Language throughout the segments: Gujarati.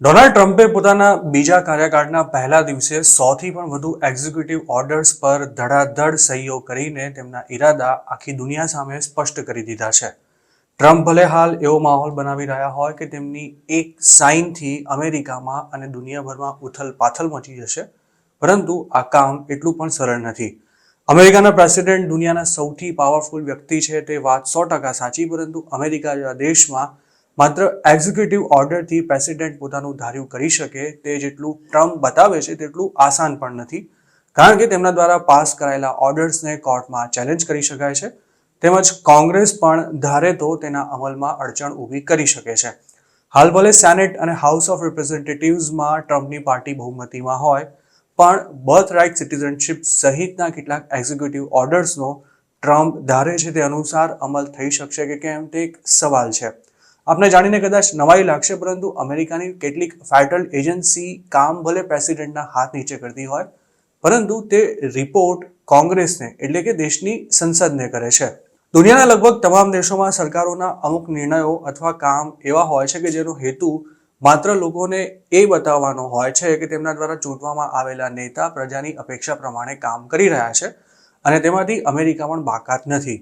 ડોનાલ્ડ ટ્રમ્પે પોતાના બીજા કાર્યકાળના પહેલા દિવસે 100થી પણ વધુ એક્ઝિક્યુટિવ ઓર્ડર્સ પર ધડાધડ સહીઓ કરીને તેમના ઇરાદા આખી દુનિયા સામે સ્પષ્ટ કરી દીધા છે. ટ્રમ્પ ભલે હાલ એવો માહોલ બનાવી રહ્યા હોય કે તેમની એક સાઇનથી અમેરિકામાં અને દુનિયાભરમાં ઉથલપાથલ મચી જશે, પરંતુ આ કામ એટલું પણ સરળ નથી. અમેરિકાના પ્રેસિડેન્ટ દુનિયાના સૌથી પાવરફુલ વ્યક્તિ છે તે વાત 100% સાચી, પરંતુ અમેરિકા જેવા દેશમાં માત્ર એક્ઝિક્યુટિવ ઓર્ડરથી પ્રેસિડેન્ટ પોતાનું ધાર્યું કરી શકે તે જેટલું ટ્રમ્પ બતાવે છે તેટલું આસાન પણ નથી, કારણ કે તેમના દ્વારા પાસ કરાયેલા ઓર્ડર્સને કોર્ટમાં ચેલેન્જ કરી શકાય છે, તેમજ કોંગ્રેસ પણ ધારે તો તેના અમલમાં અડચણ ઊભી કરી શકે છે. હાલ ભલે સેનેટ અને હાઉસ ઓફ રિપ્રેઝેન્ટેટિવ્સમાં ટ્રમ્પની પાર્ટી બહુમતીમાં હોય, પણ બર્થ રાઇટ સિટીઝનશિપ સહિતના કેટલાક એક્ઝિક્યુટિવ ઓર્ડર્સનો ટ્રમ્પ ધારે છે તે અનુસાર અમલ થઈ શકશે કે કેમ તે એક સવાલ છે. આપને જાણીને કદાચ નવાઈ લાગશે, પરંતુ અમેરિકાની કેટલીક ફેડરલ એજન્સી કામ ભલે પ્રેસિડેન્ટના હાથ નીચે કરતી હોય, પરંતુ તે રિપોર્ટ કોંગ્રેસને એટલે કે દેશની સંસદને કરે છે. દુનિયાના લગભગ તમામ દેશોમાં સરકારોના અમુક નિર્ણયો અથવા કામ એવા હોય છે કે જેનો હેતુ માત્ર લોકોને એ બતાવવાનો હોય છે કે તેમના દ્વારા ચૂંટવામાં આવેલા નેતા પ્રજાની અપેક્ષા પ્રમાણે કામ કરી રહ્યા છે, અને તેમાંથી અમેરિકા પણ બાકાત નથી.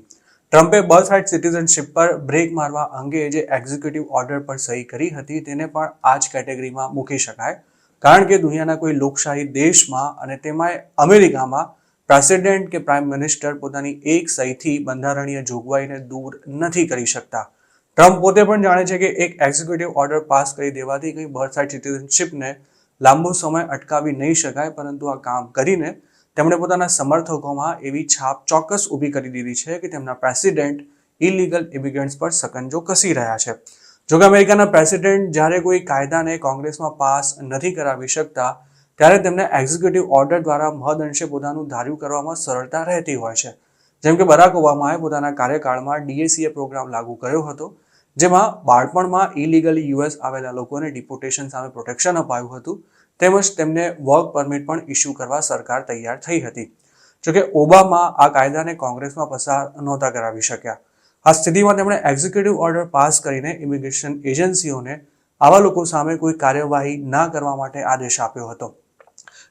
ટ્રમ્પે બર્થ રાઇટ સિટીઝનશિપ પર બ્રેક મારવા અંગે જે એક્ઝિક્યુટિવ ઓર્ડર પર સહી કરી હતી તેને પણ આ જ કેટેગરીમાં મૂકી શકાય, કારણ કે દુનિયાના કોઈ લોકશાહી દેશમાં અને તેમાંય અમેરિકામાં પ્રેસિડેન્ટ કે પ્રાઇમ મિનિસ્ટર પોતાની એક સહીથી બંધારણીય જોગવાઈને દૂર નથી કરી શકતા. ટ્રમ્પ પોતે પણ જાણે છે કે એક એક્ઝિક્યુટિવ ઓર્ડર પાસ કરી દેવાથી કંઈ બર્થ રાઇટ સિટીઝનશિપને લાંબો સમય અટકાવી નહીં શકાય, પરંતુ આ કામ કરીને તેમણે પોતાના સમર્થકોમાં એવી છાપ ચોક્કસ ઊભી કરી દીધી છે કે તેમના પ્રેસિડેન્ટ ઇલીગલ ઇમિગ્રન્ટ્સ પર સકંજો કસી રહ્યા છે. જોકે અમેરિકાના પ્રેસિડેન્ટ જ્યારે કોઈ કાયદાને કોંગ્રેસમાં પાસ નથી કરાવી શકતા, ત્યારે તેમને એક્ઝિક્યુટિવ ઓર્ડર દ્વારા મહદઅંશે પોતાનું ધાર્યું કરવામાં સરળતા રહેતી હોય છે. જેમ કે બરાક ઓબામાએ પોતાના કાર્યકાળમાં DACA પ્રોગ્રામ લાગુ કર્યો હતો, જેમાં બાળપણમાં ઇલીગલી યુએસ આવેલા લોકોને ડિપોર્ટેશન સામે પ્રોટેક્શન અપાયું હતું, તેમજ તેમને વર્ક પરમિટ પણ ઇસ્યુ કરવા સરકાર તૈયાર થઈ હતી. જોકે ઓબામા આ કાયદાને કોંગ્રેસમાં પસાર નહોતા કરાવી શક્યા. આ સ્થિતિમાં તેમણે એક્ઝિક્યુટિવ ઓર્ડર પાસ કરીને ઇમિગ્રેશન એજન્સીઓને આવા લોકો સામે કોઈ કાર્યવાહી ના કરવા માટે આદેશ આપ્યો હતો.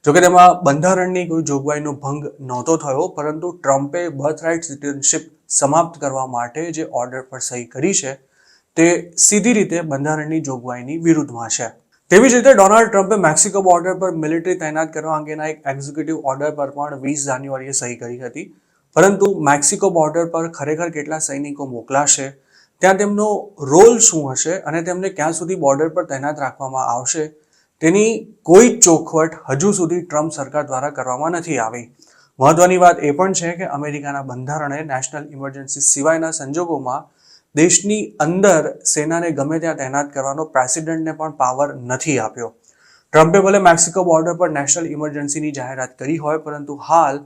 જોકે તેમાં બંધારણની કોઈ જોગવાઈનો ભંગ નહોતો થયો, પરંતુ ટ્રમ્પે બર્થ રાઇટ સિટીઝનશિપ સમાપ્ત કરવા માટે જે ઓર્ડર પર સહી કરી છે તે સીધી રીતે બંધારણની જોગવાઈની વિરુદ્ધમાં છે. તેવી જ રીતે ડોનાલ્ડ ટ્રમ્પે મેક્સિકો બોર્ડર પર મિલિટરી તૈનાત કરવા અંગેના એક એક્ઝિક્યુટિવ ઓર્ડર પર પણ 20 જાન્યુઆરીએ સહી કરી હતી, પરંતુ મેક્સિકો બોર્ડર પર ખરેખર કેટલા સૈનિકો મોકલાશે, ત્યાં તેમનો રોલ શું હશે અને તેમને ક્યાં સુધી બોર્ડર પર તૈનાત રાખવામાં આવશે તેની કોઈ ચોખવટ હજુ સુધી ટ્રમ્પ સરકાર દ્વારા કરવામાં નથી આવી. મહત્વની વાત એ પણ છે કે અમેરિકાના બંધારણે નેશનલ ઇમરજન્સી સિવાયના સંજોગોમાં દેશની અંદર સેનાને ગમે ત્યાં તૈનાત કરવાનો પ્રેસિડેન્ટને પણ પાવર નથી આપ્યો. ટ્રમ્પે ભલે મેક્સિકો બોર્ડર પર નેશનલ ઇમરજન્સીની જાહેરાત કરી હોય, પરંતુ હાલ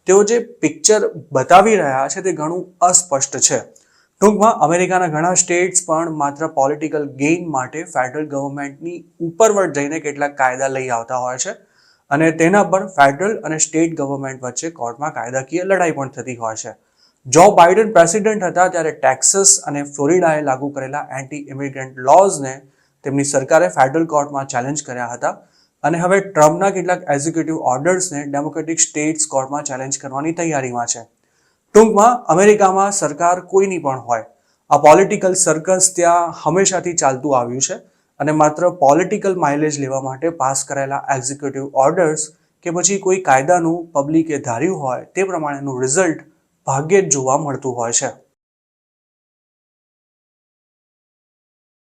તેઓ જે પિક્ચર બતાવી રહ્યા છે તે ઘણું અસ્પષ્ટ છે. ટૂંકમાં અમેરિકાના ઘણા સ્ટેટ્સ પણ માત્ર પોલિટિકલ ગેઇન માટે ફેડરલ ગવર્મેન્ટની ઉપરવટ જઈને કેટલાક કાયદા લઈ આવતા હોય છે, અને તેના પર ફેડરલ અને સ્ટેટ ગવર્મેન્ટ વચ્ચે કોર્ટમાં કાયદાકીય લડાઈ પણ થતી હોય છે. જો બાઇડન પ્રેસિડેન્ટ હતા ત્યારે ટેક્સાસ અને ફ્લોરિડાએ લાગુ કરેલા એન્ટી ઇમિગ્રન્ટ લોઝને તેમની સરકારે ફેડરલ કોર્ટમાં ચેલેન્જ કર્યા હતા, અને હવે ટ્રમ્પના કેટલાક એક્ઝિક્યુટિવ ઓર્ડર્સને ડેમોક્રેટિક સ્ટેટ્સ કોર્ટમાં ચેલેન્જ કરવાની તૈયારીમાં છે. ટૂંકમાં અમેરિકામાં સરકાર કોઈની પણ હોય, આ પોલિટિકલ સર્કસ ત્યાં હંમેશાથી ચાલતું આવ્યું છે, અને માત્ર પોલિટિકલ માઇલેજ લેવા માટે પાસ કરાયેલા એક્ઝિક્યુટિવ ઓર્ડર્સ કે પછી કોઈ કાયદાનું પબ્લિકે ધાર્યું હોય તે પ્રમાણેનું રિઝલ્ટ ભાગ્યે જ જોવા મળતું હોય છે.